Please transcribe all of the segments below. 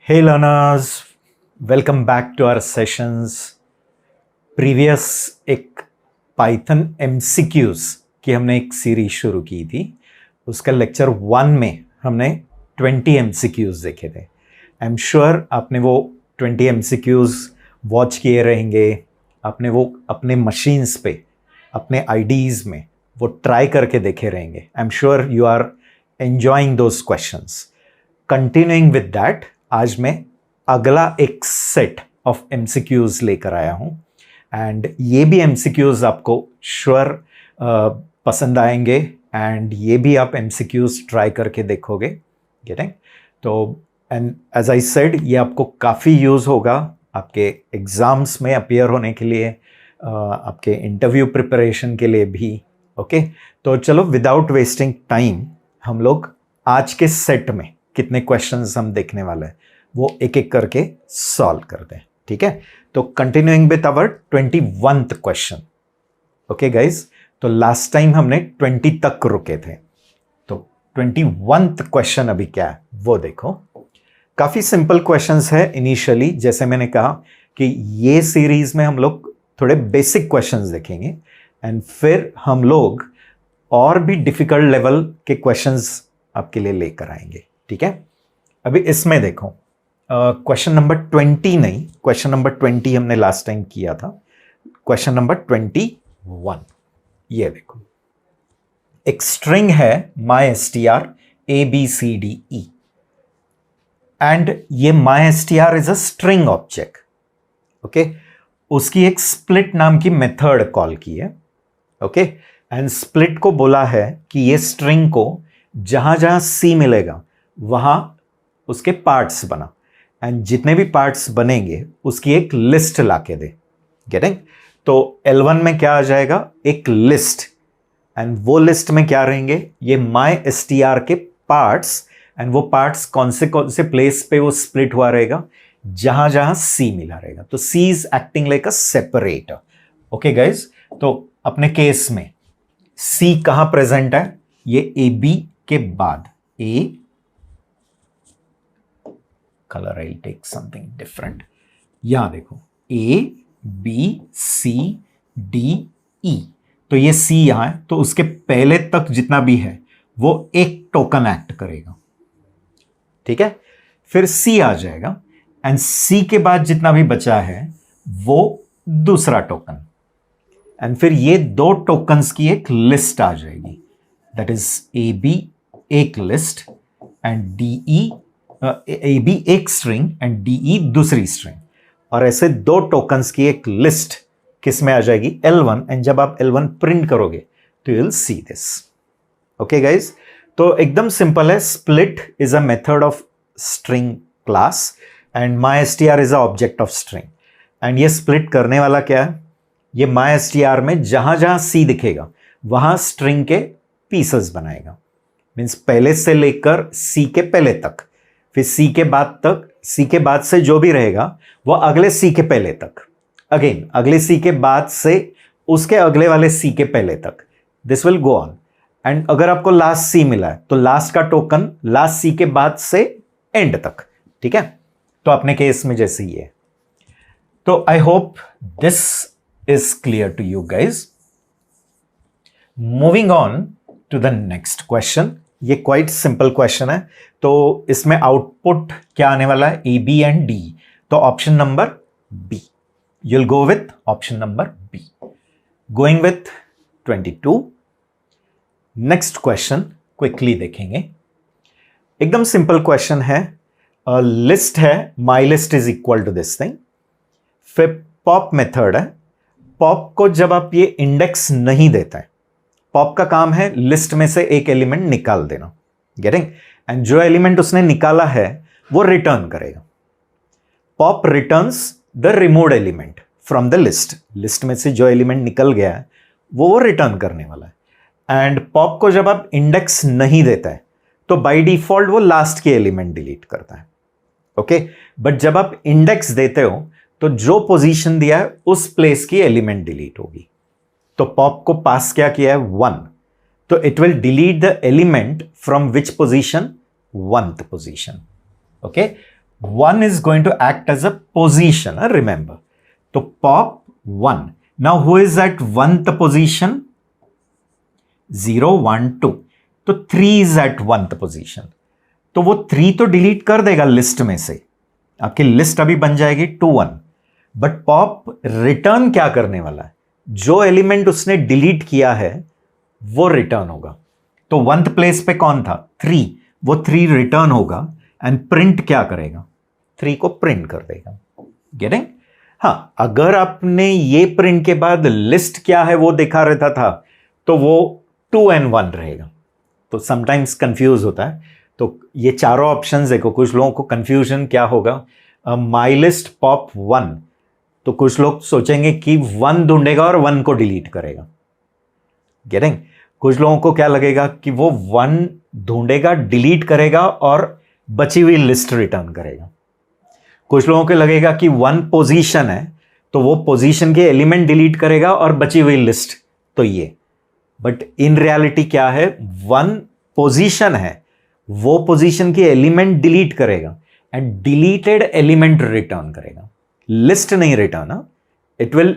Hey learners, welcome back to our sessions. Previous एक Python MCQs की हमने एक सीरीज शुरू की थी. उसका लेक्चर 1 में हमने 20 MCQs देखे थे. आई एम श्योर आपने वो 20 MCQs वॉच किए रहेंगे. आपने वो अपने मशीन्स पे, अपने IDs में वो ट्राई करके देखे रहेंगे. I am sure you are enjoying those questions. Continuing with that, आज मैं अगला एक सेट ऑफ MCQs लेकर आया हूँ एंड ये भी MCQs आपको श्योर पसंद आएंगे एंड ये भी आप MCQs ट्राई करके देखोगे. गेटिंग? तो एंड एज आई सेड, ये आपको काफ़ी यूज़ होगा आपके एग्ज़ाम्स में अपीयर होने के लिए, आपके इंटरव्यू प्रिपरेशन के लिए भी. ओके, तो चलो विदाउट वेस्टिंग टाइम हम लोग आज के सेट में कितने क्वेश्चंस हम देखने वाले हैं वो एक एक करके सॉल्व करते हैं. ठीक है, तो continuing with our 21th question. Okay guys, तो लास्ट टाइम हमने 20 तक रुके थे. तो 21th क्वेश्चन अभी क्या है वो देखो. काफ़ी सिंपल क्वेश्चंस है इनिशियली. जैसे मैंने कहा कि ये सीरीज में हम लोग थोड़े बेसिक क्वेश्चंस देखेंगे एंड फिर हम लोग और भी डिफिकल्ट लेवल के क्वेश्चंस आपके लिए लेकर आएंगे. ठीक है, अभी इसमें देखो क्वेश्चन नंबर 20 नहीं, क्वेश्चन नंबर 20 हमने लास्ट टाइम किया था. क्वेश्चन नंबर 21, ये देखो. एक स्ट्रिंग है MyStr ABCDE एंड ये MyStr is a string object. Okay, उसकी एक स्प्लिट नाम की मेथड कॉल की है. ओके, एंड स्प्लिट को बोला है कि ये स्ट्रिंग को जहां जहां C मिलेगा वहां उसके पार्ट्स बना एंड जितने भी पार्ट्स बनेंगे उसकी एक लिस्ट लाके दे. गेटिंग? तो L1 में क्या आ जाएगा? एक लिस्ट. एंड वो लिस्ट में क्या रहेंगे? ये MyStr के पार्ट्स. एंड वो पार्ट्स कौन से प्लेस पे वो स्प्लिट हुआ रहेगा? जहां जहां C मिला रहेगा. तो C is acting like a separator. Okay guys, तो अपने केस में C कहां प्रेजेंट है? ये AB के बाद. A color, I'll take something different. यहां देखो A B C D E. तो ये C यहां है, तो उसके पहले तक जितना भी है वो एक टोकन एक्ट करेगा. ठीक है, फिर C आ जाएगा एंड C के बाद जितना भी बचा है वो दूसरा टोकन. एंड फिर ये दो टोकन्स की एक लिस्ट आ जाएगी. दैट इज AB एक लिस्ट एंड DE AB एक स्ट्रिंग एंड DE दूसरी स्ट्रिंग. और ऐसे दो टोकन्स की एक लिस्ट किस में आ जाएगी? L1. एंड जब आप L1 प्रिंट करोगे तो you will see this. Okay guys, तो एकदम सिंपल है. Split is a method of string class and MyStr is a object of string. And ये स्प्लिट करने वाला क्या है? ये MyStr में जहां जहां C दिखेगा वहां स्ट्रिंग के पीसेस बनाएगा. मीन्स पहले से लेकर C के पहले तक, फिर C के बाद तक, C के बाद से जो भी रहेगा वो अगले C के पहले तक, अगेन अगले C के बाद से उसके अगले वाले C के पहले तक. This will go on. And अगर आपको लास्ट C मिला है तो लास्ट का टोकन लास्ट C के बाद से एंड तक. ठीक है, तो अपने केस में जैसे ही है. तो I hope this is clear to you guys. Moving on to the next question. ये क्वाइट सिंपल क्वेश्चन है. तो इसमें आउटपुट क्या आने वाला है? AB and D. तो option number B. You'll go with option number B. Going with 22. Next question quickly देखेंगे. एकदम सिंपल क्वेश्चन है. लिस्ट है, my list is equal to this thing. फिर पॉप मेथड है. पॉप को जब आप ये इंडेक्स नहीं देता है, पॉप का काम है लिस्ट में से एक एलिमेंट निकाल देना. गेटिंग? एंड जो एलिमेंट उसने निकाला है वो रिटर्न करेगा. Pop returns the removed element from the list. List में से जो एलिमेंट निकल गया है वो रिटर्न करने वाला है. एंड पॉप को जब आप इंडेक्स नहीं देता है तो बाय डिफॉल्ट वो लास्ट के एलिमेंट डिलीट करता है. ओके, बट जब आप इंडेक्स देते हो तो जो पोजीशन दिया है उस प्लेस की एलिमेंट डिलीट होगी. तो पॉप को पास क्या किया है? 1. तो it will delete the element from which position? 1th position. Okay, 1 is going to act as a position, remember. तो pop 1. Now who is at 1th position? 0, 1, 2. तो 3 is at 1th position. तो वो 3 तो डिलीट कर देगा list में से, आपकी लिस्ट अभी बन जाएगी 2, 1. बट पॉप रिटर्न क्या करने वाला है? जो एलिमेंट उसने डिलीट किया है वो रिटर्न होगा. तो 1th प्लेस पे कौन था? 3. वो 3 रिटर्न होगा एंड प्रिंट क्या करेगा? 3 को प्रिंट कर देगा. गेटिंग? हाँ, अगर आपने ये प्रिंट के बाद लिस्ट क्या है वो दिखा रहता था तो वो 2 and 1 रहेगा. तो समटाइम्स कंफ्यूज होता है. तो ये चारों ऑप्शंस देखो, कुछ लोगों को कंफ्यूजन क्या होगा, माई लिस्ट पॉप 1, तो कुछ लोग सोचेंगे कि 1 ढूंढेगा और 1 को डिलीट करेगा. गेटिंग? कुछ लोगों को क्या लगेगा कि वो 1 ढूंढेगा, डिलीट करेगा और बची हुई लिस्ट रिटर्न करेगा. कुछ लोगों को लगेगा कि 1 पोजीशन है तो वो पोजीशन के एलिमेंट डिलीट करेगा और बची हुई लिस्ट. तो ये, बट इन रियलिटी क्या है, 1 पोजीशन है, वो पोजीशन के एलिमेंट डिलीट करेगा एंड डिलीटेड एलिमेंट रिटर्न करेगा. लिस्ट नहीं return, it will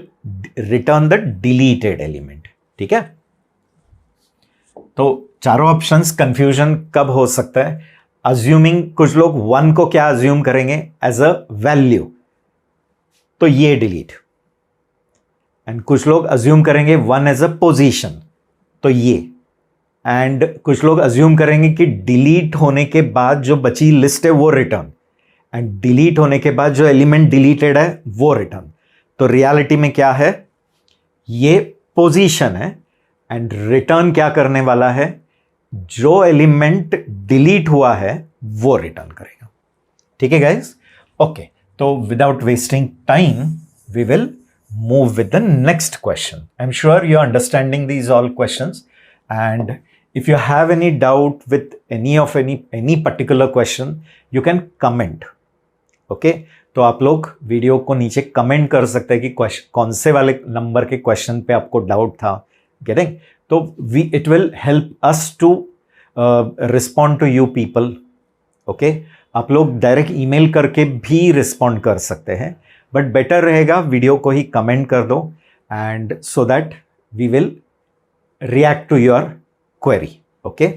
return the deleted element. ठीक है? तो चारों ऑप्शंस कंफ्यूजन कब हो सकता है? अज्यूमिंग, कुछ लोग 1 को क्या अज्यूम करेंगे? एज अ वैल्यू, तो ये डिलीट. एंड कुछ लोग अज्यूम करेंगे 1 एज अ पोजीशन, तो ये. एंड कुछ लोग अज्यूम करेंगे कि डिलीट होने के बाद जो बची लिस्ट है वो रिटर्न, एंड डिलीट होने के बाद जो एलिमेंट डिलीटेड है वो रिटर्न. तो रियलिटी में क्या है? ये पोजीशन है एंड रिटर्न क्या करने वाला है? जो एलिमेंट डिलीट हुआ है वो रिटर्न करेगा. ठीक है गाइस? ओके, तो without wasting time we will move with the next question. I'm sure you're understanding these all questions, and if you have any doubt with any particular question, you can comment. Okay? तो आप लोग video को नीचे comment कर सकते हैं कि कौन से वाले नंबर के क्वेश्चन पे आपको डाउट था. गेटिंग? तो it will help us to respond to you people. Okay? आप लोग डायरेक्ट ईमेल करके भी रिस्पॉन्ड कर सकते हैं, बट बेटर रहेगा वीडियो को ही कमेंट कर दो, and so that we will react to your query. Okay?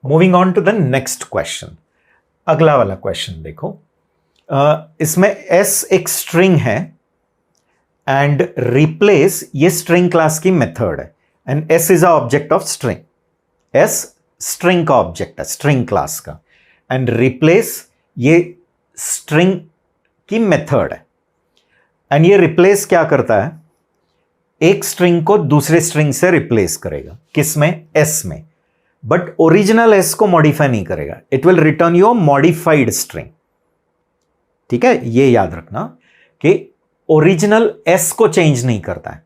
Moving on to the next question. अगला वाला क्वेश्चन देखो. इसमें S एक स्ट्रिंग है एंड रिप्लेस, ये स्ट्रिंग क्लास की मेथड है, and S is a object of string. S string का ऑब्जेक्ट है, स्ट्रिंग क्लास का, एंड रिप्लेस ये स्ट्रिंग की मेथड है. एंड ये रिप्लेस क्या करता है? एक स्ट्रिंग को दूसरे स्ट्रिंग से रिप्लेस करेगा. किसमें? S में. बट ओरिजिनल S को मॉडिफाई नहीं करेगा. It will return your modified string. ठीक है? ये याद रखना कि ओरिजिनल S को चेंज नहीं करता है.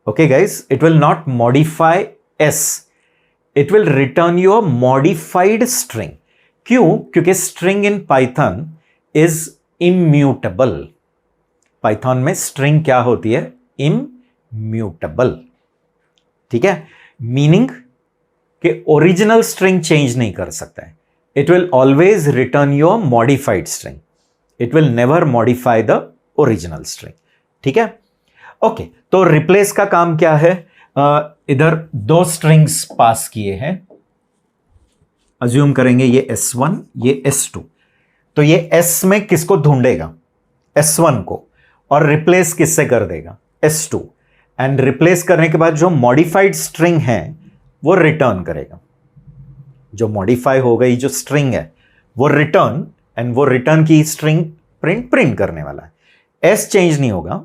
Okay guys? It will not modify S, it will return your modified string. क्यों? क्योंकि string in Python is immutable. Python में स्ट्रिंग क्या होती है? इम्यूटेबल. ठीक है? मीनिंग कि ओरिजिनल स्ट्रिंग चेंज नहीं कर सकता है. It will always return your modified string. It will never modify the original string. ठीक है? ओके, तो रिप्लेस का काम क्या है? इधर 2 स्ट्रिंग्स पास किए हैं. अज्यूम करेंगे ये S1, ये S2. तो ये S में किसको ढूंढेगा? S1 को, और रिप्लेस किससे कर देगा? S2. एंड रिप्लेस करने के बाद जो मॉडिफाइड स्ट्रिंग है वो रिटर्न करेगा. जो मॉडिफाई हो गई जो स्ट्रिंग है वो रिटर्न, एंड वो रिटर्न की स्ट्रिंग प्रिंट करने वाला है. S चेंज नहीं होगा.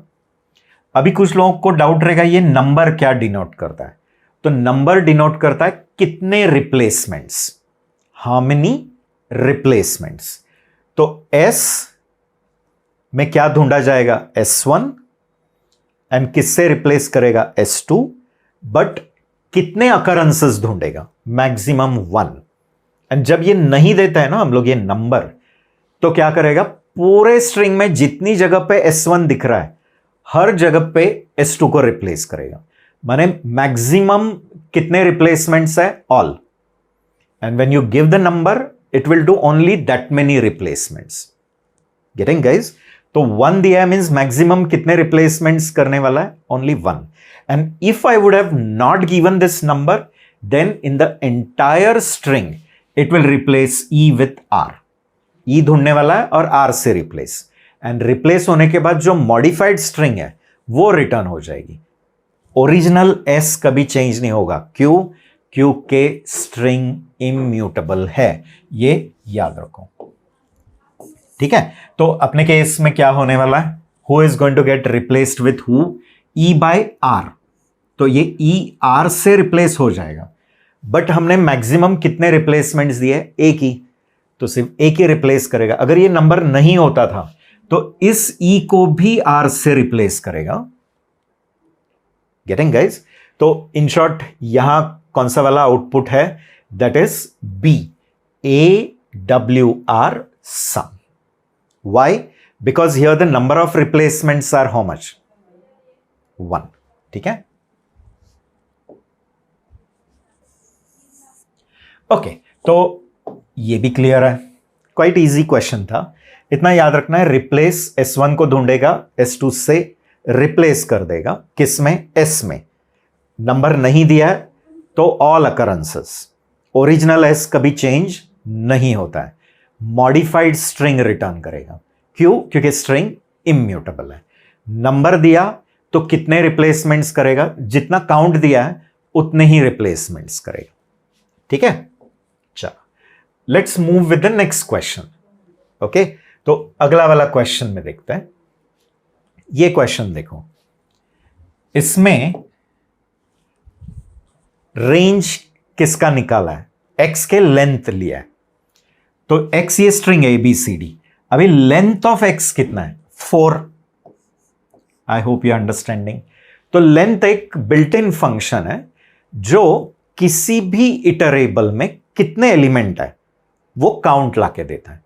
अभी कुछ लोगों को डाउट रहेगा ये नंबर क्या डिनोट करता है? तो नंबर डिनोट करता है कितने रिप्लेसमेंट्स, हाउ मेनी रिप्लेसमेंट्स. तो S में क्या ढूंढा जाएगा? S1, एंड किससे रिप्लेस करेगा? S2. बट कितने अकरेंसेस ढूंढेगा? मैक्सिमम 1. एंड जब ये नहीं देता है ना हम लोग ये नंबर, तो क्या करेगा? पूरे स्ट्रिंग में जितनी जगह पे S1 दिख रहा है हर जगह पे S2 को रिप्लेस करेगा. माने मैक्सिमम कितने रिप्लेसमेंट्स है? All. And when you give the number, it will do only that many replacements. Getting guys? तो 1 दिया है मीन्स मैक्सिमम कितने रिप्लेसमेंट्स करने वाला है? Only 1. And if I would have not given this number, then in the entire string it will replace E with R. E ढूंढने वाला है और आर से रिप्लेस, एंड रिप्लेस होने के बाद जो मॉडिफाइड स्ट्रिंग है वो रिटर्न हो जाएगी. ओरिजिनल एस कभी चेंज नहीं होगा. क्यों? क्योंकि स्ट्रिंग इम्यूटेबल है. ये याद रखो. ठीक है, तो अपने केस में क्या होने वाला है? Who is going to get replaced with who? E by R. तो ये ई आर से रिप्लेस हो जाएगा. बट हमने मैक्सिमम कितने रिप्लेसमेंट्स दिए? एक ही. तो सिर्फ एक ही रिप्लेस करेगा. अगर ये नंबर नहीं होता था तो इस ई को भी आर से रिप्लेस करेगा. Getting guys? तो इन शॉर्ट यहां कौन सा वाला आउटपुट है? That is B, A W R some. Why? Because here the number of replacements are how much? 1. ठीक है? ओके, तो ये भी क्लियर है. क्वाइट इजी क्वेश्चन था. इतना याद रखना है, रिप्लेस S1 को ढूंढेगा, S2 से रिप्लेस कर देगा. किस में? S में. नंबर नहीं दिया है तो ऑल अकरेंसेस. ओरिजिनल S कभी चेंज नहीं होता है. मॉडिफाइड स्ट्रिंग रिटर्न करेगा. क्यों? क्योंकि स्ट्रिंग इम्यूटेबल है. नंबर दिया तो कितने रिप्लेसमेंट्स करेगा? जितना काउंट दिया है उतने ही रिप्लेसमेंट्स करेगा. ठीक है, चलो let's move with the next question. Okay, तो अगला वाला क्वेश्चन में देखते हैं. ये क्वेश्चन देखो, इसमें रेंज किसका निकाला है? एक्स के लेंथ लिया है. तो x ये स्ट्रिंग है ABCD. अभी लेंथ ऑफ x कितना है? 4. I hope you understanding. तो लेंथ एक बिल्ट इन फंक्शन है जो किसी भी इटरेबल में कितने एलिमेंट है वो काउंट लाके देता है.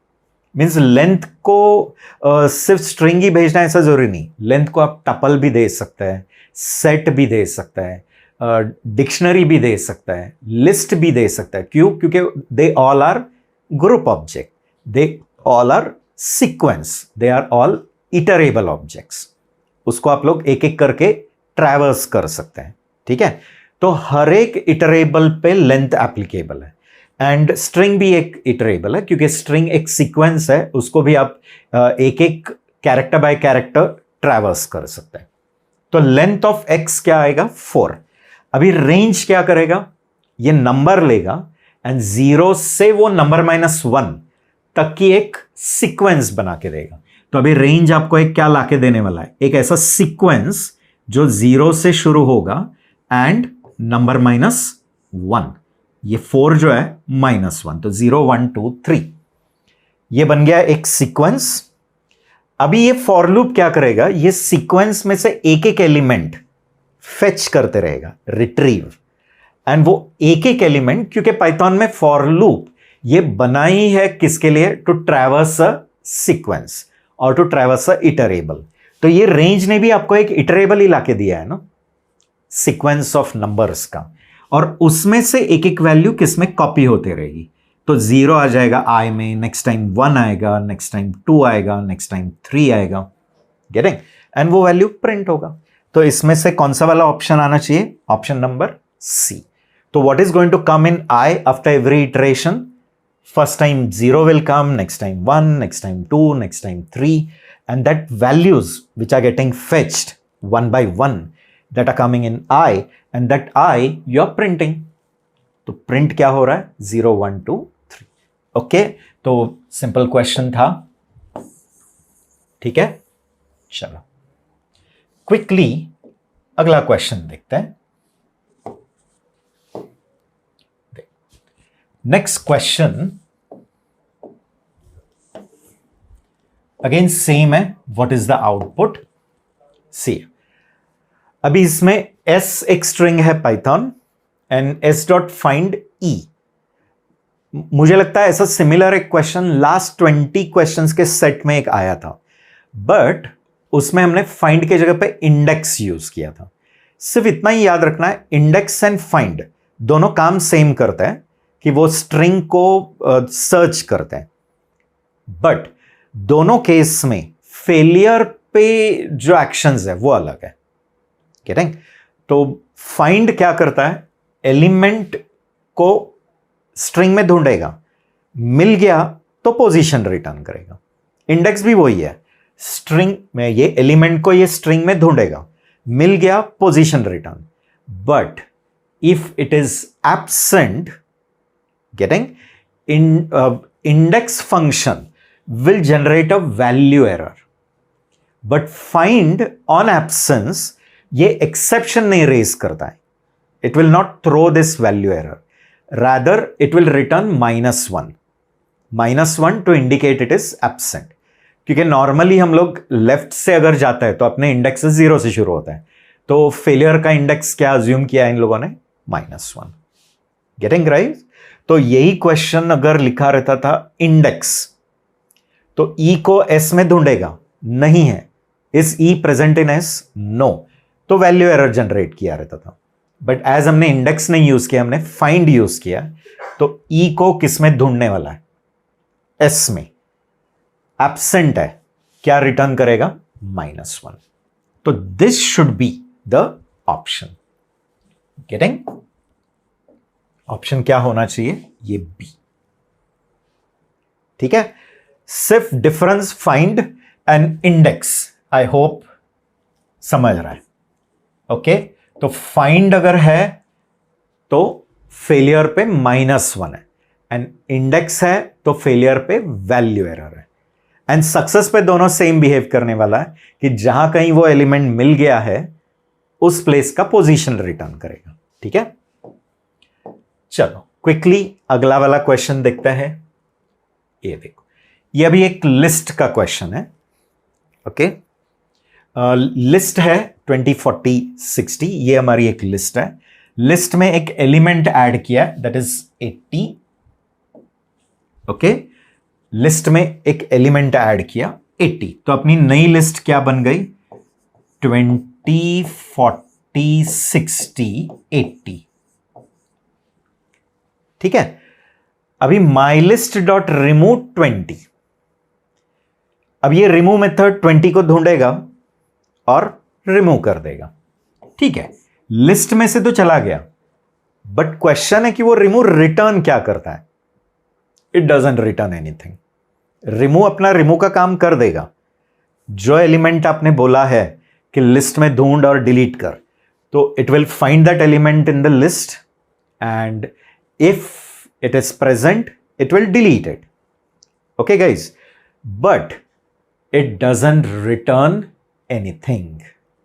मींस लेंथ को सिर्फ स्ट्रिंग ही भेजना ऐसा जरूरी नहीं. लेंथ को आप टपल भी दे सकते हैं, सेट भी दे सकता है, डिक्शनरी भी दे सकता है, लिस्ट भी दे सकता है. क्यों? क्योंकि they all are group object, they all are sequence, they are all iterable objects. उसको आप लोग एक एक करके ट्रैवर्स कर सकते हैं. ठीक है, तो हर एक इटरेबल पे लेंथ एप्लीकेबल है. एंड स्ट्रिंग भी एक इटरेबल है क्योंकि स्ट्रिंग एक सीक्वेंस है. उसको भी आप एक एक कैरेक्टर बाय कैरेक्टर ट्रैवर्स कर सकते हैं. तो लेंथ ऑफ x क्या आएगा? 4. अभी रेंज क्या करेगा? ये नंबर लेगा एंड 0 से वो नंबर -1 तक की एक सीक्वेंस बना के देगा. तो अभी रेंज आपको एक क्या लाके देने वाला है? एक ऐसा सीक्वेंस जो 0 से शुरू होगा एंड नंबर -1. ये 4 जो है -1, तो 0 1 2 3. ये बन गया एक सीक्वेंस. अभी ये फॉर लूप क्या करेगा? ये सीक्वेंस में से एक एक एलिमेंट फेच करते रहेगा, रिट्रीव. एंड वो एक एक एलिमेंट, क्योंकि पाइथन में फॉर लूप ये बनाई है किसके लिए? टू ट्रैवर्स अ सीक्वेंस और टू ट्रैवर्स अ इटरेबल. तो ये रेंज ने भी आपको एक इटरेबल ही लाके दिया है ना, सीक्वेंस ऑफ नंबर्स का. और उसमें से एक एक वैल्यू किसमें कॉपी होते रहेगी. तो 0 आ जाएगा i में, नेक्स्ट टाइम 1 आएगा, नेक्स्ट टाइम 2 आएगा, नेक्स्ट टाइम 3 आएगा. गेटिंग? एंड वो वैल्यू प्रिंट होगा. तो इसमें से कौन सा वाला ऑप्शन आना चाहिए? Option number C. So what is going to come in I after every iteration? First time 0 will come, next time 1, next time 2, next time 3, and that values which are getting fetched one by one that are coming in I, and that I you are printing. तो print क्या हो रहा है? 0 1 2 3. Okay, तो simple question था. ठीक है, चलो क्विकली अगला क्वेश्चन देखते हैं. नेक्स्ट क्वेश्चन अगेन सेम है. What is the output? See, अभी इसमें s एक स्ट्रिंग है Python and s dot find e. मुझे लगता है ऐसा सिमिलर एक क्वेश्चन लास्ट 20 क्वेश्चंस के सेट में एक आया था, बट उसमें हमने फाइंड के जगह पे इंडेक्स यूज किया था. सिर्फ इतना ही याद रखना है, इंडेक्स एंड फाइंड दोनों काम सेम करता है कि वो स्ट्रिंग को सर्च करते हैं, बट दोनों केस में फेलियर पे जो एक्शंस है वो अलग है। गेटिंग? तो फाइंड क्या करता है, एलिमेंट को स्ट्रिंग में ढूंढेगा, मिल गया तो पोजीशन रिटर्न करेगा। इंडेक्स भी वही है, स्ट्रिंग में ये एलिमेंट को ये स्ट्रिंग में ढूंढेगा, मिल गया position return. But if it is absent, getting, index function will generate a value error, but find on absence ये exception नहीं raise करता है, it will not throw this value error, rather it will return -1 to indicate it is absent। क्योंकि normally हम लोग left से अगर जाता है तो अपने इंडेक्स 0 से शुरू होता है, तो फेलियर का इंडेक्स क्या अज्यूम किया इन लोगों ने, -1। Getting right? तो यही क्वेश्चन अगर लिखा रहता था इंडेक्स, तो ई को एस में ढूंढेगा, नहीं है, is E present in S, no, तो वैल्यू एरर जनरेट किया रहता था। बट एज हमने इंडेक्स नहीं यूज किया, हमने फाइंड यूज किया, तो ई को किस में ढूंढने वाला है, एस में। एब्सेंट है, क्या रिटर्न करेगा, -1। तो this should be the option. Getting? Option क्या होना चाहिए, ये बी। ठीक है? सिर्फ difference find and index, I hope समझ रहा है। ओके, तो फाइंड अगर है तो फेलियर पे -1 है, एंड इंडेक्स है तो फेलियर पे वैल्यू एरर है, एंड सक्सेस पे दोनों सेम बिहेव करने वाला है कि जहां कहीं वो एलिमेंट मिल गया है उस प्लेस का पोजीशन रिटर्न करेगा। ठीक है? चलो क्विकली अगला वाला क्वेश्चन देखते हैं। ये देखो, ये अभी एक लिस्ट का क्वेश्चन है। ओके, लिस्ट है 20, 40, 60, ये हमारी एक लिस्ट है। लिस्ट में एक एलिमेंट ऐड किया, दैट इज 80। ओके, लिस्ट में एक एलिमेंट ऐड किया 80, तो अपनी नई लिस्ट क्या बन गई, 20, 40, 60, 80। ठीक है? अभी mylist.remove20, अब ये रिमूव मेथड 20 को ढूंढेगा और रिमूव कर देगा। ठीक है, लिस्ट में से तो चला गया, बट क्वेश्चन है कि वो रिमूव रिटर्न क्या करता है। It doesn't return anything. Remove अपना रिमूव का काम कर देगा। जो एलिमेंट आपने बोला है कि लिस्ट में ढूंढ और डिलीट कर, तो it will find that element in the list, and if it is present, it will delete it. Okay guys, but it doesn't return anything.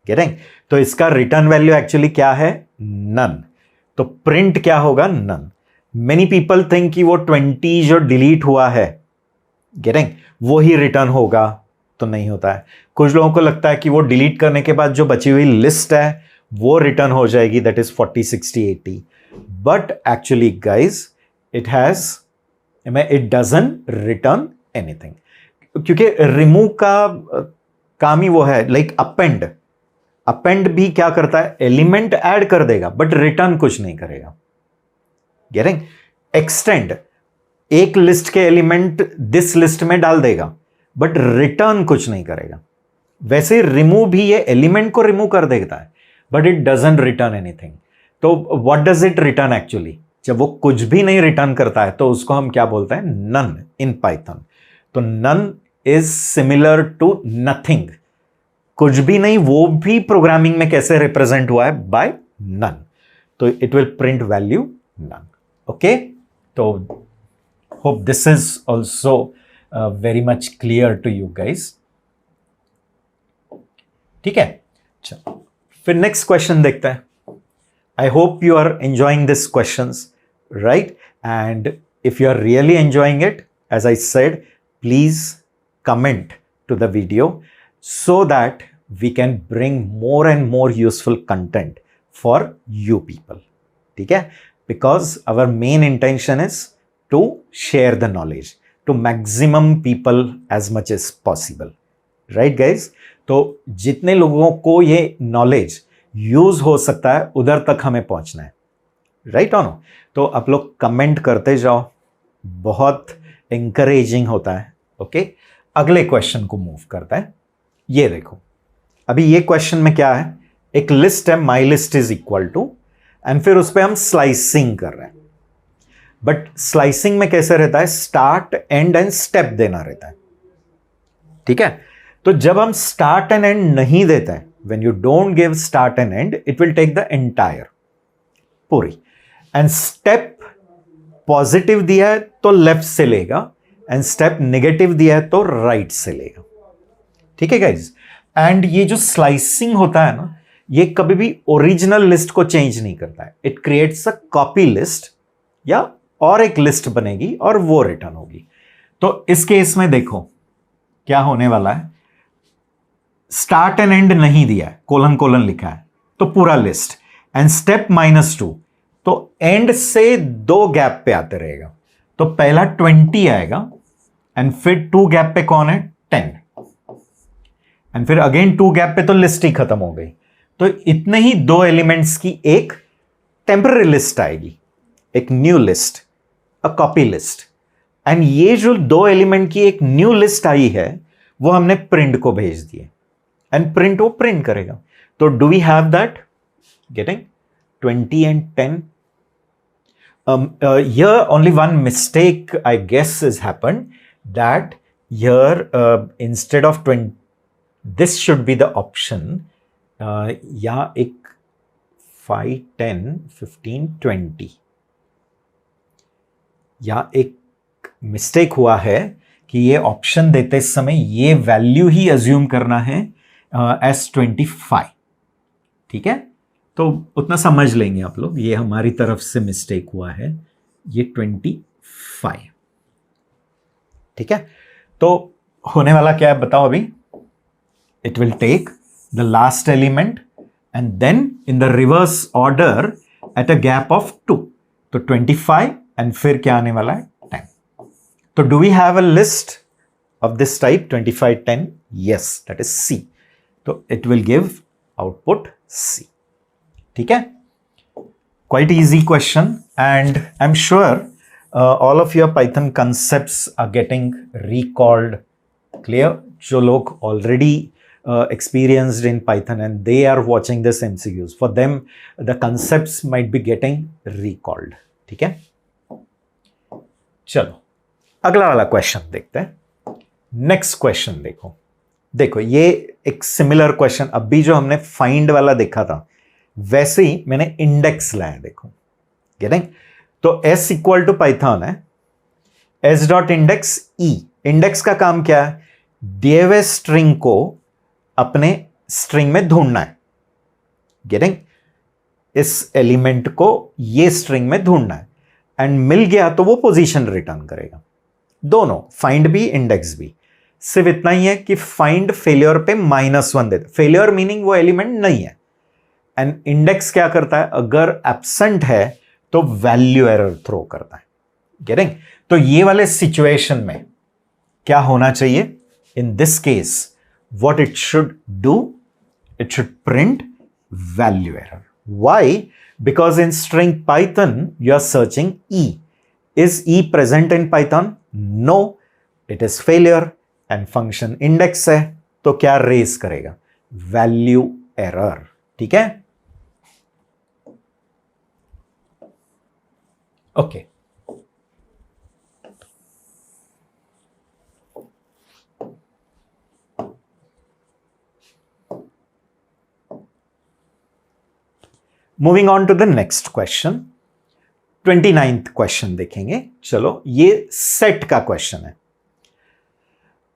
Getting? तो इसका रिटर्न वैल्यू एक्चुअली क्या है, none. तो प्रिंट क्या होगा, none. Many people think कि वो 20 जो डिलीट हुआ है, getting, वो ही रिटर्न होगा, तो नहीं होता है। कुछ लोगों को लगता है कि वो डिलीट करने के बाद जो बची हुई लिस्ट है वो रिटर्न हो जाएगी, that is 40, 60, 80। But actually guys, it doesn't return anything, क्योंकि रिमूव का काम ही वो है, लाइक अपेंड भी क्या करता है, एलिमेंट ऐड कर देगा बट रिटर्न कुछ नहीं करेगा। गेटिंग? एक्सटेंड, एक लिस्ट के एलिमेंट दिस लिस्ट में डाल देगा बट रिटर्न कुछ नहीं करेगा। वैसे रिमूव भी ये एलिमेंट को रिमूव कर देता है but it doesn't return anything. तो what does it return actually? जब वो कुछ भी नहीं रिटर्न करता है तो उसको हम क्या बोलते हैं, नन इन पाइथन। तो none is similar to nothing. कुछ भी नहीं, वो भी प्रोग्रामिंग में कैसे रिप्रेजेंट हुआ है, बाय नन। तो it will print value none. Okay, तो hope this is also very much clear to you guys. ठीक है, चलो फिर नेक्स्ट क्वेश्चन देखते हैं। I hope you are enjoying these questions, right? And if you are really enjoying it, as I said, please comment to the video so that we can bring more and more useful content for you people. ठीक है? Because our main intention is to share the knowledge to maximum people as much as possible. Right guys? तो जितने लोगों को ये knowledge use हो सकता है उधर तक हमें पहुंचना है, राइट और नो? तो आप लोग कमेंट करते जाओ, बहुत इंकरेजिंग होता है। ओके, अगले क्वेश्चन को मूव करता है। ये देखो, अभी ये क्वेश्चन में क्या है, एक लिस्ट है, my list is equal to, and फिर उस पर हम स्लाइसिंग कर रहे हैं। बट स्लाइसिंग में कैसे रहता है, स्टार्ट एंड एंड स्टेप देना रहता है। ठीक है, तो जब हम स्टार्ट एंड एंड नहीं देते हैं, when you don't give start and end, it will take the entire पूरी, एंड स्टेप पॉजिटिव दिया है तो लेफ्ट से लेगा, एंड स्टेप नेगेटिव दिया है तो राइट से लेगा। ठीक है गाइज, एंड ये जो स्लाइसिंग होता है ना, ये कभी भी ओरिजिनल लिस्ट को चेंज नहीं करता है। It creates a copy list, या और एक लिस्ट बनेगी और वो रिटर्न होगी। तो इस केस में देखो क्या होने वाला है, स्टार्ट एंड एंड नहीं दिया है, कोलन कोलन लिखा है, तो पूरा लिस्ट, एंड स्टेप -2, तो एंड से 2 गैप पे आते रहेगा। तो पहला 20 आएगा, एंड फिर 2 गैप पे कौन है, 10, एंड फिर अगेन 2 गैप पे तो लिस्ट ही खत्म हो गई। तो इतने ही 2 एलिमेंट्स की एक टेम्पररी लिस्ट आएगी, एक new list, a copy list. And ये जो 2 एलिमेंट की एक न्यू लिस्ट आई है, वो हमने प्रिंट को भेज दिए, एंड प्रिंट वो प्रिंट करेगा। तो do we have that, getting 20 and 10? Here only one mistake I guess has happened, that here instead of 20, this should be the option, या एक 5, 10, 15, 20, या एक मिस्टेक हुआ है कि ये ऑप्शन देते समय ये वैल्यू ही अज्यूम करना है एस 25। ठीक है, तो उतना समझ लेंगे आप लोग, ये हमारी तरफ से मिस्टेक हुआ है, ये 25। ठीक है, तो होने वाला क्या है बताओ अभी, it will take the last element and then in the reverse order at a gap of 2, तो 25, एंड फिर क्या आने वाला है, 10। तो do we have a list of this type 25, 10? Yes, that is C। तो it will give output C। ठीक है, quite easy question, and I'm sure all of your Python concepts are getting recalled. Clear? जो लोग already experienced in Python and they are watching this MCQs, for them the concepts might be getting recalled. ठीक है, चलो अगला वाला question देखते हैं। Next question देखो ये एक सिमिलर क्वेश्चन, अभी जो हमने फाइंड वाला देखा था वैसे ही मैंने इंडेक्स लाया, देखो गेटिंग। तो s इक्वल टू पाइथन है s dot index e। Index का काम क्या है, दिए हुए स्ट्रिंग को अपने स्ट्रिंग में ढूंढना है। गेटिंग, इस एलिमेंट को ये स्ट्रिंग में ढूंढना है, एंड मिल गया तो वो पोजीशन रिटर्न करेगा। दोनों, फाइंड भी इंडेक्स भी। सिर्फ इतना ही है कि फाइंड फेलियर पे -1 देता, फेलियर मीनिंग वो एलिमेंट नहीं है, एंड इंडेक्स क्या करता है, अगर एब्सेंट है तो वैल्यू एरर थ्रो करता है। गेटिंग, तो ये वाले सिचुएशन में क्या होना चाहिए, in this case what it should do, it should print value error. Why? Because in string Python you are searching E. Is E present in Python? No, it is failure, and function index है तो क्या raise करेगा, value error. ठीक है, okay. Moving on to the next question, 29th question देखेंगे। चलो, ये set का क्वेश्चन है।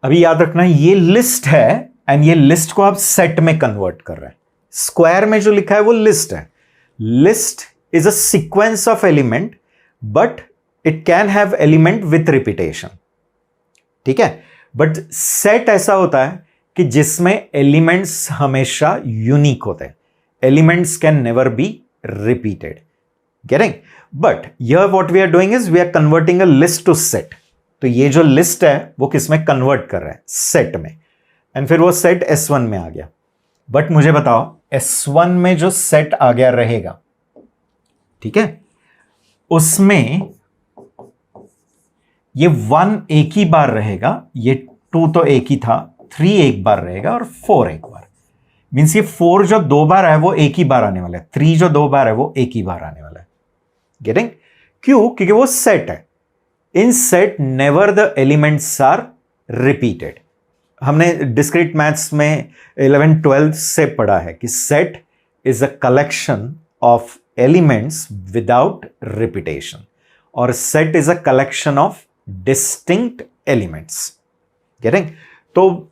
अभी याद रखना ये लिस्ट है, एंड ये लिस्ट को आप सेट में कन्वर्ट कर रहे हैं। स्क्वायर में जो लिखा है वो लिस्ट है। List is a sequence of element, but it can have element with repetition. ठीक है, बट सेट ऐसा होता है कि जिसमें एलिमेंट्स हमेशा यूनिक होते हैं, elements can never be repeated. Getting? But here what we are doing is we are converting a list to set. तो ये जो लिस्ट है वो किस में कन्वर्ट कर रहे हैं, सेट में, एंड फिर वो सेट S1 में आ गया। बट मुझे बताओ S1 में जो सेट आ गया रहेगा, ठीक है, उसमें ये 1 एक ही बार रहेगा, ये 2 तो एक ही था, 3 एक बार रहेगा और 4 एक बार। मीन्स ये 4 जो 2 बार है वो एक ही बार आने वाला है, 3 जो 2 बार है वो एक ही बार आने वाला है। गेटिंग? क्यों? क्योंकि वो सेट है। In set never the elements are repeated. हमने डिस्क्रीट मैथ्स में 11th 12th से पढ़ा है कि set is a collection of elements without repetition, और set is a collection of distinct elements. Getting? तो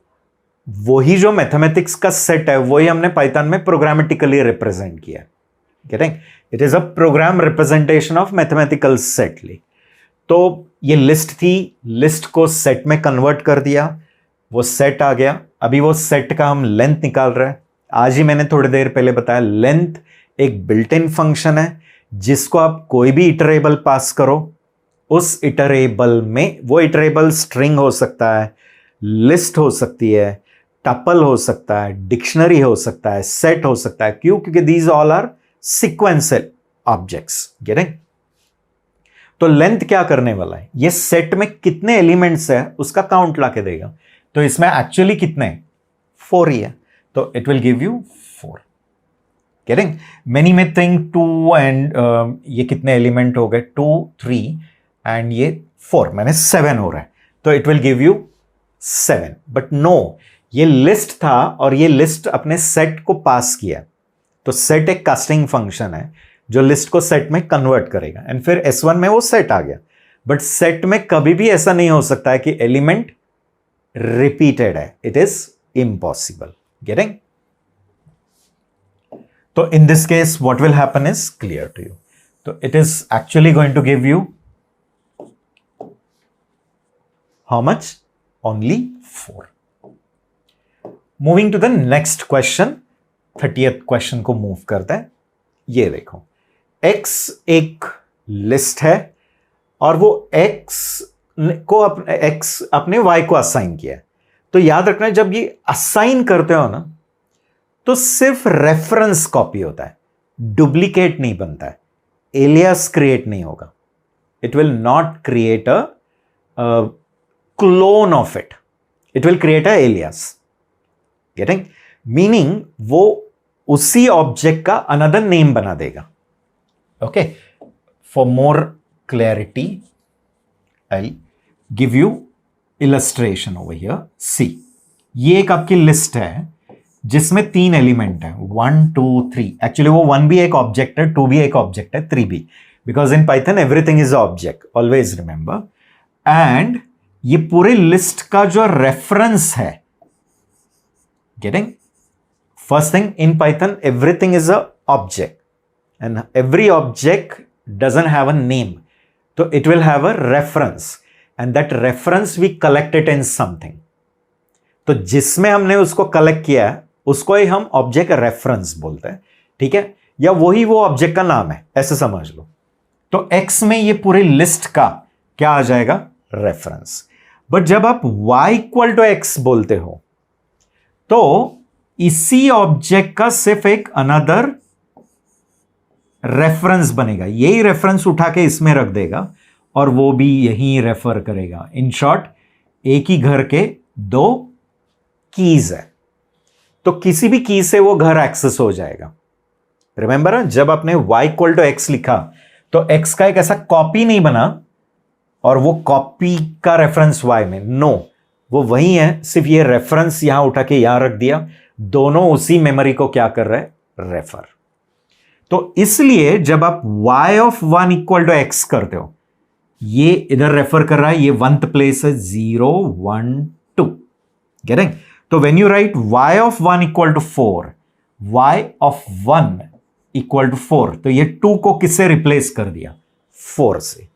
वही जो मैथमेटिक्स का सेट है वही हमने पाइथन में प्रोग्रामेटिकली रिप्रेजेंट किया। Getting? It is a program representation of mathematical set. तो ये लिस्ट थी, लिस्ट को सेट में कन्वर्ट कर दिया, वो सेट आ गया। अभी वो सेट का हम लेंथ निकाल रहे हैं। आज ही मैंने थोड़ी देर पहले बताया, लेंथ एक बिल्ट इन फंक्शन है जिसको आप कोई भी इटरेबल पास करो, उस इटरेबल में, वो इटरेबल स्ट्रिंग हो सकता है, लिस्ट हो सकती है, टपल हो सकता है, डिक्शनरी हो सकता है, सेट हो सकता है। क्यों? क्योंकि these all are sequential objects. Getting? तो लेंथ क्या करने वाला है, ये सेट में कितने एलिमेंट्स है उसका काउंट लाके देगा। तो इसमें एक्चुअली कितने? 4 ही है, तो it will give you 4। Getting? Many में थिंक 2 एंड ये कितने एलिमेंट हो गए, 2 3 एंड ये 4, मैंने 7 हो रहा है, तो it will give you 7। But no, ये लिस्ट था और ये लिस्ट अपने सेट को पास किया। तो सेट एक कास्टिंग फंक्शन है जो लिस्ट को सेट में कन्वर्ट करेगा, एंड फिर S1 में वो सेट आ गया। बट सेट में कभी भी ऐसा नहीं हो सकता है कि एलिमेंट रिपीटेड है, इट इज इम्पॉसिबल। गेटिंग? तो in this case what will happen is clear to you. तो it is actually going to give you how much? Only 4। Moving to the next question, 30th question को move करते हैं। ये देखो, x एक list है और वो x अपने y को असाइन किया है। तो याद रखना, जब ये असाइन करते हो ना तो सिर्फ रेफरेंस कॉपी होता है, डुप्लीकेट नहीं बनता है, एलियास क्रिएट नहीं होगा। It will not create a clone of it, it will create a alias. Getting? Meaning वो उसी ऑब्जेक्ट का अनदर नेम बना देगा। Okay, for more clarity I give you illustration over here. See, ये एक आपकी लिस्ट है जिसमें 3 एलिमेंट है, 1 2 3। एक्चुअली वो 1 भी एक ऑब्जेक्ट है, 2 भी एक ऑब्जेक्ट है, 3 भी, because in Python everything is object, always remember. And ये पूरे लिस्ट का जो रेफरेंस है, getting? First thing, in Python, everything is a object, and every object doesn't have a name. So it will have a reference, and that reference we collect it in something. तो जिसमें हमने उसको collect किया है उसको ही हम object reference बोलते हैं, ठीक है? या वही वो ऑब्जेक्ट का नाम है, ऐसे समझ लो। तो X में ये पूरी लिस्ट का क्या आ जाएगा? रेफरेंस। बट जब आप y इक्वल टू x बोलते हो तो इसी ऑब्जेक्ट का सिर्फ एक अनदर रेफरेंस बनेगा, यही रेफरेंस उठा के इसमें रख देगा और वो भी यही रेफर करेगा। इन शॉर्ट, एक ही घर के 2 कीज है, तो किसी भी की से वो घर एक्सेस हो जाएगा। रिमेंबर, जब आपने y इक्वल टू x लिखा तो x का एक ऐसा कॉपी नहीं बना और वो कॉपी का रेफरेंस y में, नो, वो वही है, सिर्फ ये रेफरेंस यहां उठा के यहां रख दिया, दोनों उसी मेमोरी को क्या कर रहे हैं? रेफर। तो इसलिए जब आप y of 1 equal to x करते हो, ये इधर रेफर कर रहा है, ये 1th प्लेस है, 0 1 2। गेटिंग? तो when you write y of 1 equal to 4, y of 1 equal to 4, तो ये 2 को किससे रिप्लेस कर दिया? 4 से।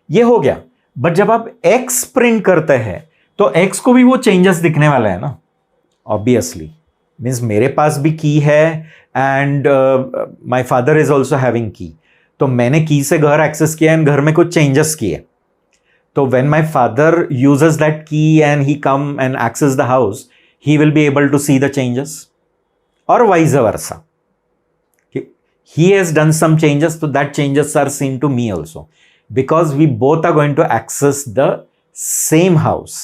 ये हो गया। बट जब आप x प्रिंट करते हैं तो x को भी वो चेंजेस दिखने वाला है ना, ऑब्वियसली। मीन्स मेरे पास भी की है and my father is also having की, तो मैंने की से घर एक्सेस किया एंड घर में कुछ चेंजेस किए। तो when my father uses that key and he come and access the house, he will be able to see the changes, और vice versa. he has done some changes, so that changes are seen to me also, because we both are going to access the same house.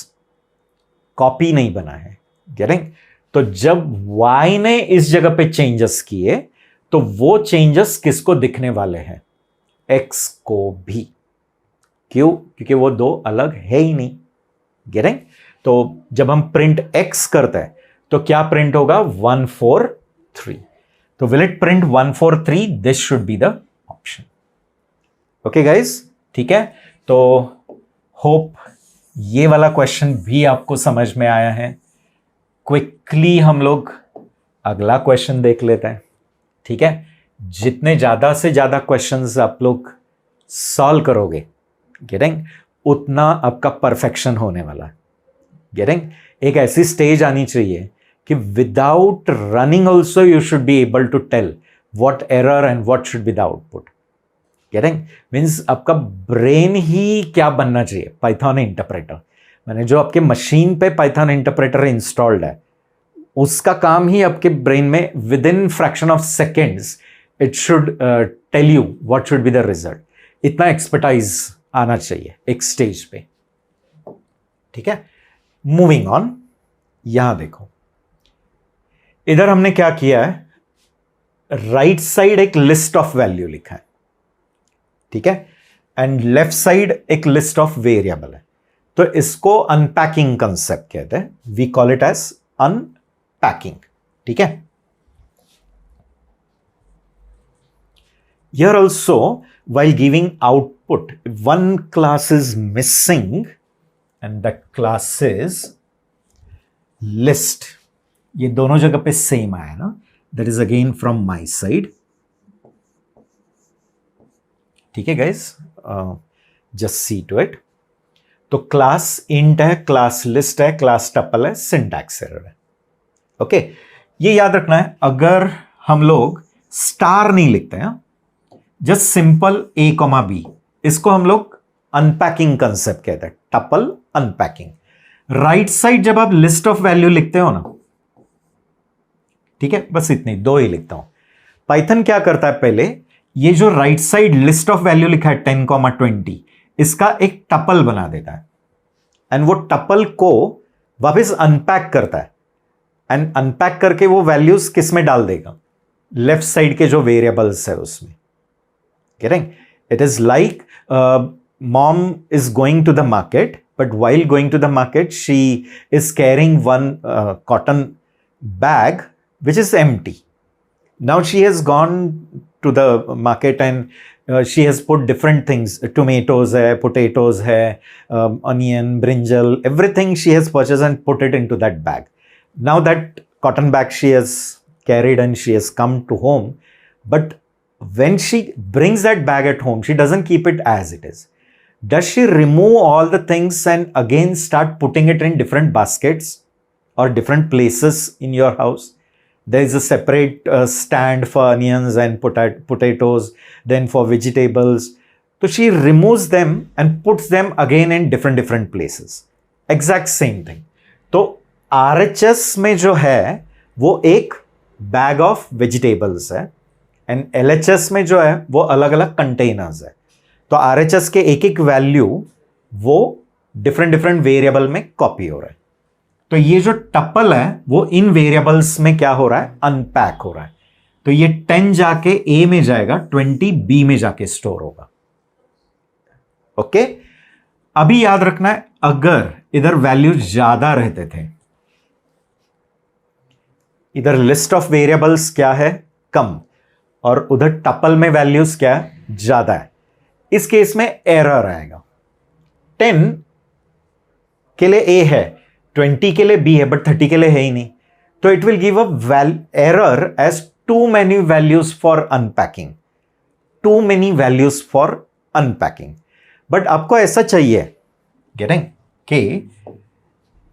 Copy नहीं बना है, getting? तो जब y ने इस जगह पे चेंजेस किए तो वो चेंजेस किसको दिखने वाले हैं? x को भी। क्यों? क्योंकि वो दो अलग है ही नहीं, गेटिंग? तो जब हम प्रिंट x करते हैं तो क्या प्रिंट होगा? 143। तो will it print 143? This should be the option. Okay guys, ठीक है? तो होप ये वाला क्वेश्चन भी आपको समझ में आया है। क्विकली हम लोग अगला क्वेश्चन देख लेते हैं, ठीक है? जितने ज्यादा से ज्यादा क्वेश्चंस आप लोग सॉल्व करोगे, गेटिंग, उतना आपका परफेक्शन होने वाला है, गेटिंग? एक ऐसी स्टेज आनी चाहिए कि without running also you should be able to tell what error and what should be the output, getting? Means आपका ब्रेन ही क्या बनना चाहिए? Python interpreter. मैंने जो आपके मशीन पे पाइथन इंटरप्रेटर इंस्टॉल्ड है, उसका काम ही आपके ब्रेन में within fraction of seconds it should tell you what should be the result. इतना एक्सपर्टाइज आना चाहिए एक स्टेज पे, ठीक है? मूविंग ऑन, यहां देखो, इधर हमने क्या किया है? राइट साइड एक लिस्ट ऑफ वैल्यू लिखा है, ठीक है? एंड लेफ्ट साइड एक लिस्ट ऑफ वेरिएबल है। तो इसको अनपैकिंग कंसेप्ट कहते हैं, we call it as unpacking, ठीक है? Here also, while giving output, one class is missing and that class is list. ये दोनों जगह पे सेम आया ना? That is again from my side. ठीक है guys? Just see to it. तो क्लास इंट है, क्लास लिस्ट है, क्लास टपल है, सिंटैक्स एरर है। ओके, ये याद रखना है। अगर हम लोग स्टार नहीं लिखते हैं, जस्ट सिंपल ए कॉमा बी, इसको हम लोग अनपैकिंग कंसेप्ट कहते हैं, टपल अनपैकिंग। राइट साइड जब आप लिस्ट ऑफ वैल्यू लिखते हो ना, ठीक है, बस इतनी दो ही लिखता हूं। पाइथन क्या करता है? पहले ये जो right side list of value लिखा है 10,20, इसका एक टपल बना देता है एंड वो टपल को वापस अनपैक करता है एंड अनपैक करके वो वैल्यूज किस में डाल देगा? लेफ्ट साइड के जो वेरिएबल्स है उसमें, getting? It is like mom is going to the market, but while going to the market, she is carrying one cotton bag which is empty. Now she has gone to the market and she has put different things. Tomatoes hai, potatoes hai, onion, brinjal, everything she has purchased and put it into that bag. Now that cotton bag she has carried and she has come to home, but when she brings that bag at home, she doesn't keep it as it is. Does she remove all the things and again start putting it in different baskets or different places in your house? There is a separate stand for onions and potatoes, then for vegetables. So she removes them and puts them again in different places. Exact same thing. तो RHS में जो है वो एक bag of vegetables है and LHS में जो है वो अलग अलग कंटेनर्स है। तो RHS के एक एक वैल्यू वो डिफरेंट वेरिएबल में कॉपी हो रहा है। तो ये जो टपल है वो इन वेरिएबल्स में क्या हो रहा है? अनपैक हो रहा है। तो ये 10 जाके A में जाएगा, 20 B में जाके स्टोर होगा। ओके, अभी याद रखना है, अगर इधर वैल्यू ज्यादा रहते थे, इधर लिस्ट ऑफ वेरिएबल्स क्या है? कम, और उधर टपल में वैल्यूज क्या है? ज्यादा है। इस केस में एरर आएगा। 10 के लिए A है, 20 के लिए B है, बट 30 के लिए है ही नहीं। तो it will give a error as too many values for unpacking, too many values for unpacking. But आपको ऐसा चाहिए, गेटिंग, कि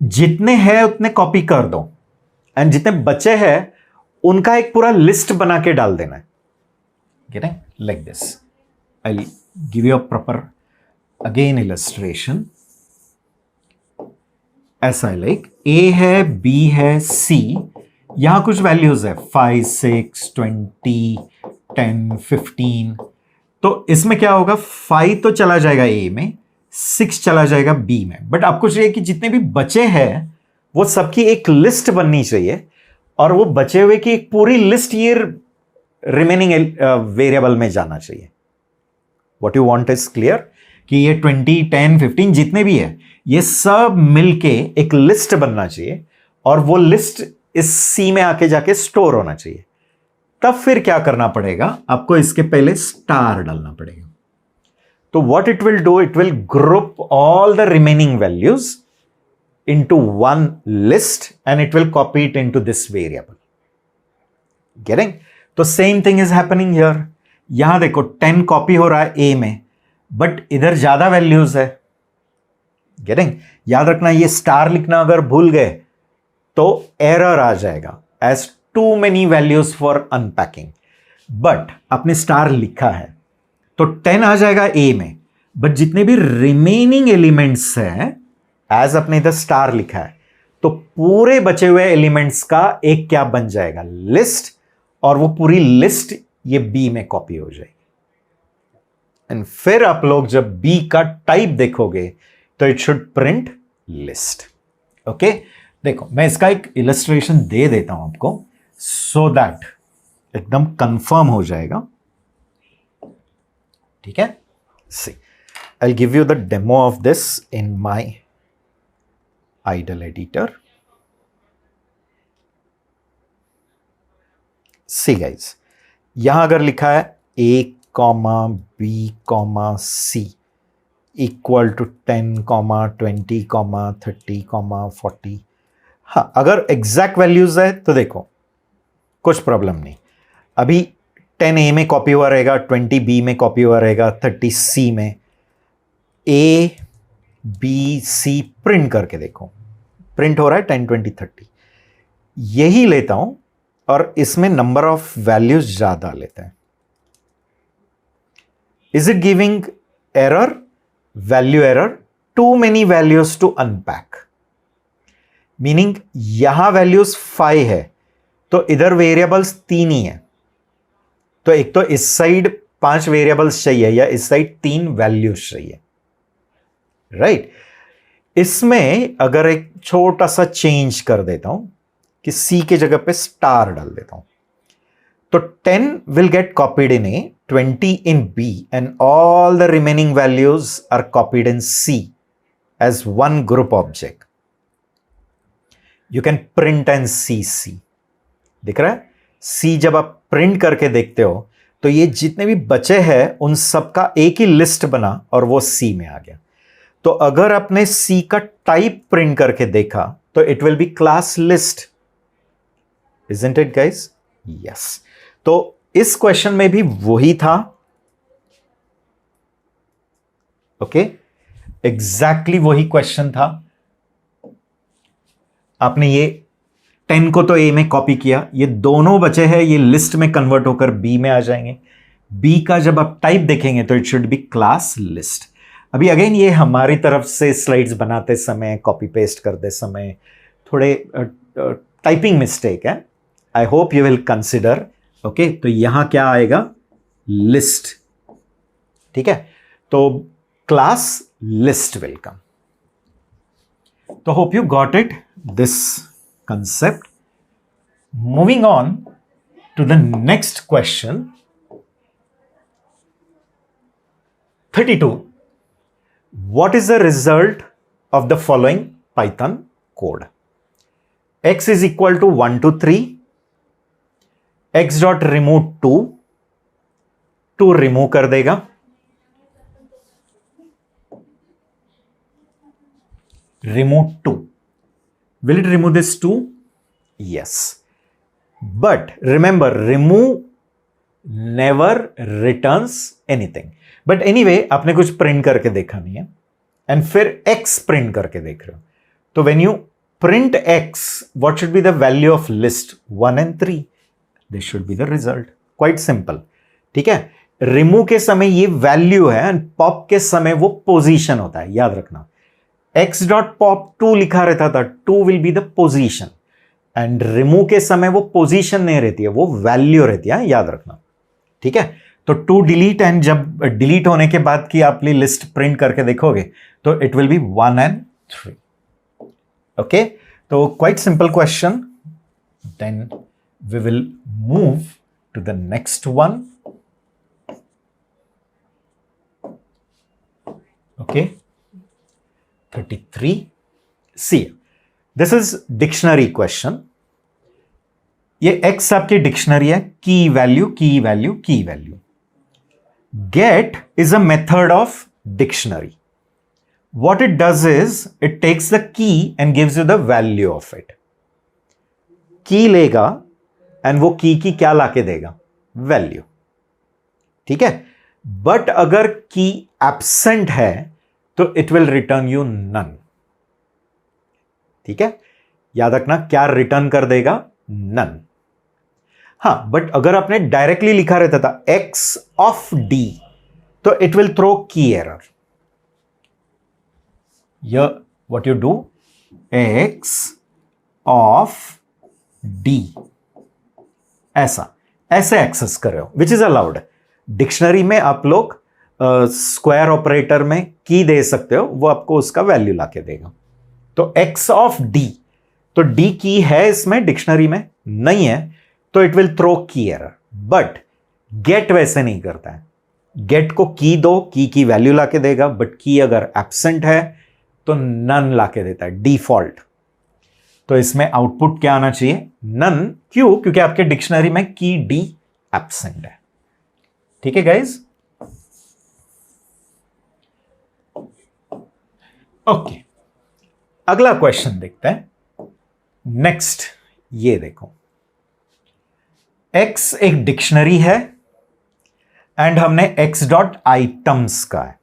जितने हैं उतने कॉपी कर दो एंड जितने बचे हैं उनका एक पूरा लिस्ट बना के डाल देना है। Getting like this. I'll give you a proper again illustration. ऐसा है, लाइक A है, B है, C, यहां कुछ वैल्यूज है 5, 6, 20, 10, 15, तो इसमें क्या होगा, 5 तो चला जाएगा ए में, 6 चला जाएगा बी में, बट आपको चाहिए कि जितने भी बचे हैं वो सबकी एक लिस्ट बननी चाहिए, और वो बचे हुए की एक पूरी लिस्ट ये रिमेनिंग वेरिएबल में जाना चाहिए. What you want is clear कि ये 20, 10, 15 जितने भी है ये सब मिलके एक लिस्ट बनना चाहिए, और वो लिस्ट इस सी में आके जाके स्टोर होना चाहिए. तब फिर क्या करना पड़ेगा, आपको इसके पहले स्टार डालना पड़ेगा. तो what it will do, it will group all the remaining values into one list and it will copy it into this variable. Getting? तो same thing is happening here. यहां देखो 10 कॉपी हो रहा है A में, बट इधर ज्यादा values है. Getting? याद रखना, ये स्टार लिखना अगर भूल गए तो एरर आ जाएगा as too many values for unpacking. But आपने स्टार लिखा है तो 10 आ जाएगा A में, बट जितने भी रिमेनिंग एलिमेंट्स हैं एज अपने इधर स्टार लिखा है, तो पूरे बचे हुए एलिमेंट्स का एक क्या बन जाएगा, लिस्ट, और वो पूरी लिस्ट ये बी में कॉपी हो जाएगी. एंड फिर आप लोग जब बी का टाइप देखोगे तो it should print list. Okay, देखो मैं इसका एक इलस्ट्रेशन दे देता हूं आपको सो दैट एकदम कंफर्म हो जाएगा. ठीक है, see I will give you the demo of this in my idle editor. See guys, यहां अगर लिखा है a, b, c equal to 10, 20, 30, 40. हाँ, अगर एग्जैक्ट वैल्यूज है तो देखो कुछ प्रॉब्लम नहीं. अभी 10 a में कॉपी हुआ रहेगा, 20 b में कॉपी हुआ रहेगा, 30 c में. a, b, c प्रिंट करके देखो, प्रिंट हो रहा है 10, 20, 30. यही लेता हूं और इसमें नंबर ऑफ वैल्यूज ज्यादा लेते हैं. Is it giving error, value error, too many values to unpack. Meaning यहां वैल्यूज 5 है तो इधर वेरिएबल्स 3 ही है, तो एक तो इस साइड 5 वेरिएबल्स चाहिए या इस साइड 3 वैल्यूज चाहिए. राइट, इसमें अगर एक छोटा सा चेंज कर देता हूं कि सी के जगह पे स्टार डाल देता हूं, तो 10 will get copied in A, 20 in B, and all the remaining values are copied in C as one group object. You can print and see C. दिख रहा है, सी जब आप प्रिंट करके देखते हो तो ये जितने भी बचे हैं उन सबका एक ही लिस्ट बना और वो सी में आ गया. तो अगर आपने सी का टाइप प्रिंट करके देखा तो it will B class list. Isn't it guys? Yes. तो इस क्वेश्चन में भी वही था. ओके, एग्जैक्टली वही क्वेश्चन था. आपने ये 10 को तो ए में कॉपी किया, ये दोनों बचे हैं ये लिस्ट में कन्वर्ट होकर बी में आ जाएंगे. बी का जब आप टाइप देखेंगे तो it should be class list. अभी अगेन ये हमारी तरफ से स्लाइड्स बनाते समय, कॉपी पेस्ट करते समय थोड़े टाइपिंग मिस्टेक है. I hope you will consider. Okay, तो यहां क्या आएगा, लिस्ट. ठीक है, तो क्लास लिस्ट विल कम. तो hope you got it, this concept. Moving on to the next question. 32. What is the result of the following Python code? X is equal to 1 to 3. X dot remove 2. 2 remove कर देगा. Remove 2. Will it remove this 2? Yes. But remember, remove never returns anything. But anyway, आपने कुछ print करके देखा नहीं है, and फिर x print करके देख रहे हो. तो when you print x, what should be the value of list? 1 and 3. This should be the result. Quite simple. ठीक है, remove के समय ये वैल्यू है एंड पॉप के समय वो पोजीशन होता है. याद रखना, x डॉट पॉप 2 लिखा रहता था, 2 will be the position, and remove के समय वो पोजीशन नहीं रहती है, वो वैल्यू रहती है. याद रखना. ठीक है, तो टू डिलीट, एंड जब डिलीट होने के बाद की आप लिस्ट प्रिंट करके देखोगे तो it will be 1 and 3. Okay, तो quite simple question. Then we will move to the next one. Okay, 33. See, this is dictionary question. ये X आपकी डिक्शनरी है, key value key value key value. Get is a method of dictionary. What it does is it takes the key and gives you the value of it. की लेगा and वो की क्या लाके देगा? वैल्यू. ठीक है, बट अगर की एब्सेंट है तो it will return you none. ठीक है, याद रखना क्या रिटर्न कर देगा? नन. हाँ, बट अगर आपने डायरेक्टली लिखा रहता था एक्स ऑफ डी तो इट विल थ्रो की error. What you do, x of d, ऐसे एक्सेस कर रहे हो, विच इज अलाउड. डिक्शनरी में आप लोग स्क्वायर ऑपरेटर में की दे सकते हो, वो आपको उसका वैल्यू लाके देगा. तो x ऑफ d, तो d की है इसमें, डिक्शनरी में नहीं है, तो इट विल थ्रो की एरर. बट गेट वैसे नहीं करता है. गेट को की दो, की वैल्यू लाके देगा, बट की अगर एब्सेंट है तो नन लाके देता है डिफॉल्ट. तो इसमें आउटपुट क्या आना चाहिए? नन. क्यों? क्योंकि आपके डिक्शनरी में की डी एब्सेंट है. ठीक है गाइज, ओके. अगला क्वेश्चन देखते हैं. नेक्स्ट, ये देखो, एक्स एक डिक्शनरी है एंड हमने एक्स डॉट आइटम्स का है.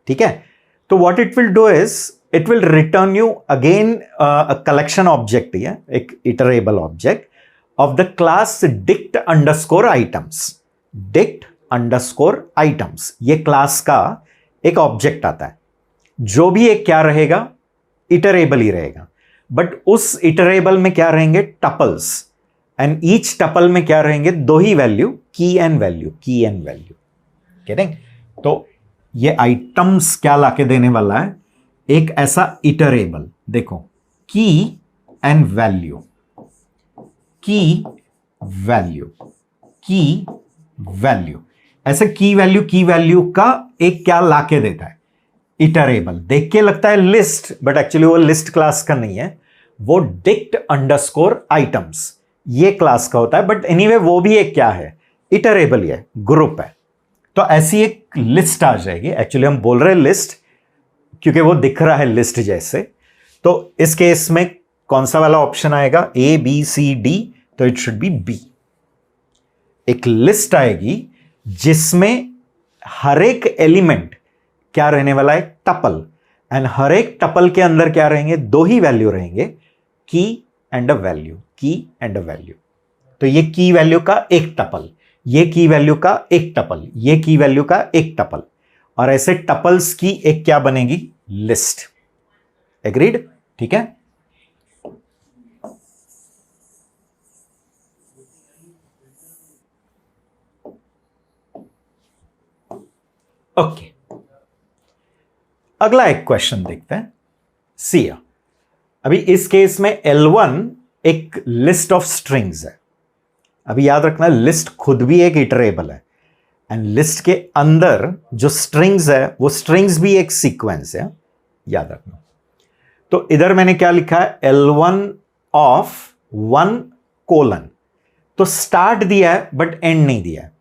ठीक है, तो what it will do is it will return you again a collection object है, एक iterable object of the class dict underscore items. dict underscore items, ये क्लास का एक ऑब्जेक्ट आता है. जो भी एक क्या रहेगा? इटरेबल ही रहेगा. बट उस इटरेबल में क्या रहेंगे? टपल्स. एंड ईच टपल में क्या रहेंगे? दो ही वैल्यू, की एंड वैल्यू, की एंड वैल्यू. करें? तो ये आइटम्स क्या लाके देने वाला है? एक ऐसा इटरेबल. देखो, की and value, key value, key value, ऐसे की वैल्यू का एक क्या लाके देता है? इटरेबल. देख के लगता है लिस्ट, बट एक्चुअली वो लिस्ट क्लास का नहीं है, वो डिक्ट अंडरस्कोर आइटम्स ये क्लास का होता है. बट एनीवे वो भी एक क्या है? इटरेबल ही है, ग्रुप है. तो ऐसी एक लिस्ट आ जाएगी. एक्चुअली हम बोल रहे हैं लिस्ट क्योंकि वो दिख रहा है लिस्ट जैसे. तो इस केस में कौन सा वाला ऑप्शन आएगा? A B C D, तो इट शुड बी B. एक लिस्ट आएगी जिसमें हर एक एलिमेंट क्या रहने वाला है? टपल. एंड हर एक टपल के अंदर क्या रहेंगे? दो ही वैल्यू रहेंगे, की एंड अ वैल्यू, की एंड अ वैल्यू. तो ये की वैल्यू का एक टपल, ये की वैल्यू का एक टपल, ये की वैल्यू का एक टपल, और ऐसे टपल्स की एक क्या बनेगी? लिस्ट. एग्रीड? ठीक है, ओके. अगला एक क्वेश्चन देखते हैं. सी, अभी इस केस में L1 एक लिस्ट ऑफ स्ट्रिंग्स है. अभी याद रखना, लिस्ट खुद भी एक इटरेबल है एंड लिस्ट के अंदर जो स्ट्रिंग्स है वो स्ट्रिंग्स भी एक सीक्वेंस है, याद रखना. तो इधर मैंने क्या लिखा है? L1 of 1 colon. तो स्टार्ट दिया है बट एंड नहीं दिया है.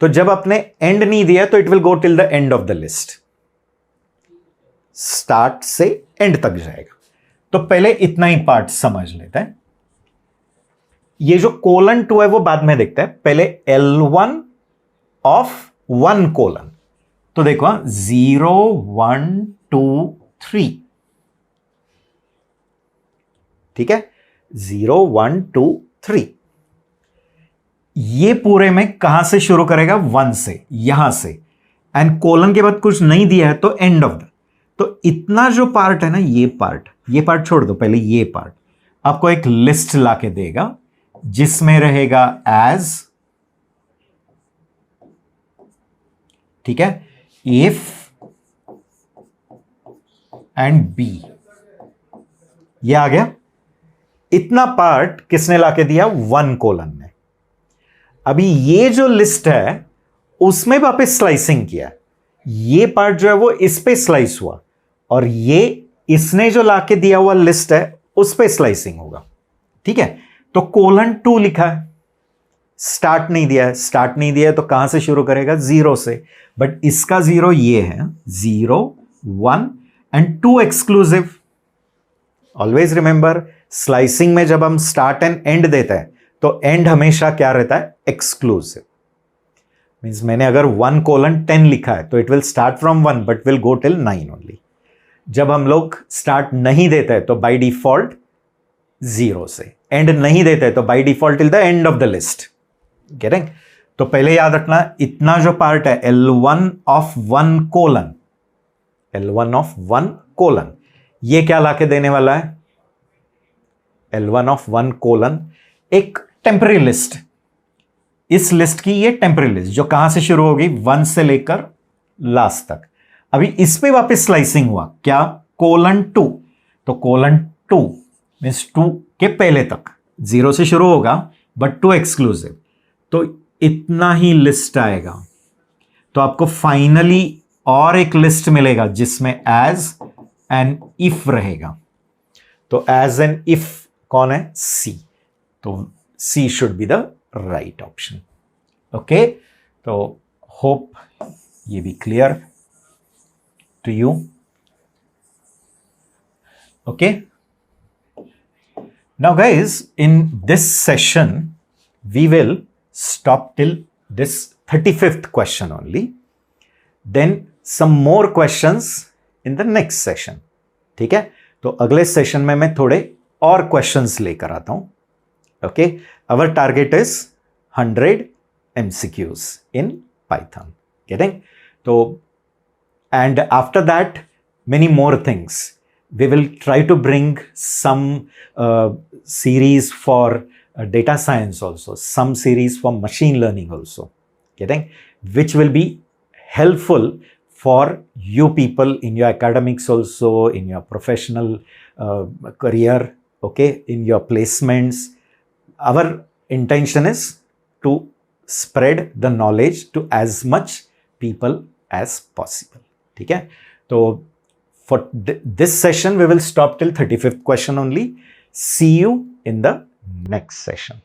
तो जब आपने एंड नहीं दिया तो it will go till the end of the list. Start से एंड तक जाएगा. तो पहले इतना ही पार्ट समझ लेते हैं. ये जो कोलन 2 है वो बाद में देखते हैं. पहले L1 ऑफ 1 कोलन. तो देखो 0 1 2 3. ठीक है, 0 1 2 3. ये पूरे में कहां से शुरू करेगा? 1 से, यहां से. एंड कोलन के बाद कुछ नहीं दिया है तो एंड ऑफ द. तो इतना जो पार्ट है ना, ये पार्ट छोड़ दो. पहले ये पार्ट आपको एक लिस्ट लाके देगा जिसमें रहेगा एज ठीक है, इफ एंड बी, ये आ गया। इतना पार्ट किसने लाके दिया? 1 कोलन ने। अभी ये जो लिस्ट है उसमें वापस स्लाइसिंग किया, ये पार्ट जो है वो इस पे स्लाइस हुआ, और ये इसने जो लाके दिया हुआ लिस्ट है उस पे स्लाइसिंग होगा, ठीक है। तो कोलन 2 लिखा है, स्टार्ट नहीं दिया है, स्टार्ट नहीं दिया है तो कहां से शुरू करेगा? 0 से, बट इसका 0 ये है, 0 1 and 2 exclusive. Always remember, slicing में जब हम स्टार्ट एंड एंड देते हैं तो एंड हमेशा क्या रहता है? एक्सक्लूसिव। मींस मैंने अगर 1 कोलन 10 लिखा है तो it will start from 1 but will go till 9 only. जब हम लोग स्टार्ट नहीं देते हैं तो बाय डिफॉल्ट 0 से, एंड नहीं देते हैं तो by default till the end of the list. Getting? तो पहले याद रखना, इतना जो पार्ट है L1 of 1 colon, L1 of 1 colon, ये क्या लाके देने वाला है? L1 ऑफ 1 कोलन एक टेम्पररी लिस्ट, इस लिस्ट की ये टेम्पररी लिस्ट जो कहां से शुरू होगी? 1 से लेकर लास्ट तक। अभी इस पे वापस स्लाइसिंग हुआ, क्या? कोलन 2। तो कोलन 2 मीन्स 2 के पहले तक, 0 से शुरू होगा बट 2 एक्सक्लूसिव, तो इतना ही लिस्ट आएगा। तो आपको फाइनली और एक लिस्ट मिलेगा जिसमें एज एन इफ रहेगा। तो एज एन इफ कौन है? सी। तो C should be the right option. Okay, तो होप ये भी clear to you. Okay, now guys, in this session we will stop till this 35th question only, then some more questions in the next session. ठीक है, तो अगले session में मैं थोड़े और क्वेश्चंस लेकर आता हूं। Okay, our target is 100 MCQs in Python. Getting? So, and after that many more things. We will try to bring some series for data science also, some series for machine learning also, getting, which will be helpful for you people in your academics also, in your professional career, okay, in your placements. Our intention is to spread the knowledge to as much people as possible. ठीक है, तो for this session we will stop till 35th question only. See you in the next session.